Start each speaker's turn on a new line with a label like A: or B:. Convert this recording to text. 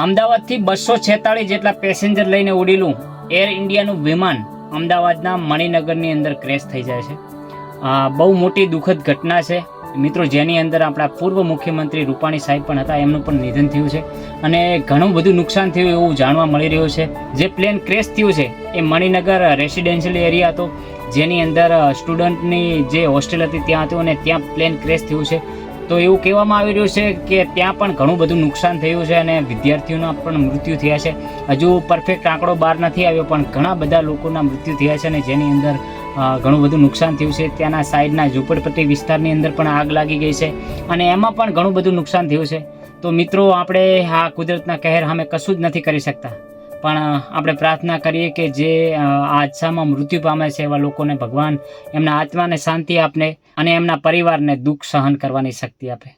A: અમદાવાદથી 246 જેટલા પેસેન્જર લઈને ઉડેલું એર ઇન્ડિયાનું વિમાન અમદાવાદના મણિનગરની અંદર ક્રેશ થઈ જાય છે. બહુ મોટી દુઃખદ ઘટના છે મિત્રો, જેની અંદર આપણા પૂર્વ મુખ્યમંત્રી રૂપાણી સાહેબ પણ હતા, એમનું પણ નિધન થયું છે અને ઘણું બધું નુકસાન થયું એવું જાણવા મળી રહ્યું છે. જે પ્લેન ક્રેશ થયું છે એ મણિનગર રેસિડેન્શિયલ એરિયા હતો, જેની અંદર સ્ટુડન્ટની જે હોસ્ટેલ હતી ત્યાં હતું અને ત્યાં પ્લેન ક્રેશ થયું છે. તો એવું કહેવામાં આવી રહ્યું છે કે ત્યાં પણ ઘણું બધું નુકસાન થયું છે અને વિદ્યાર્થીઓના પણ મૃત્યુ થયા છે. હજુ પરફેક્ટ આંકડો બહાર નથી આવ્યો, પણ ઘણા બધા લોકોના મૃત્યુ થયા છે અને જેની અંદર ઘણું બધું નુકસાન થયું છે. ત્યાંના સાઈડના ઝૂંપડપટ્ટી વિસ્તારની અંદર પણ આગ લાગી ગઈ છે અને એમાં પણ ઘણું બધું નુકસાન થયું છે. તો મિત્રો, આપણે આ કુદરતના કહેર સામે કશું જ નથી કરી શકતા, પણ આપણે પ્રાર્થના કરીએ કે જે આ હાદસામાં મૃત્યુ પામે છે એવા લોકોને ભગવાન એમના આત્માને શાંતિ આપે અને એમના પરિવારને દુઃખ સહન કરવાની શક્તિ આપે.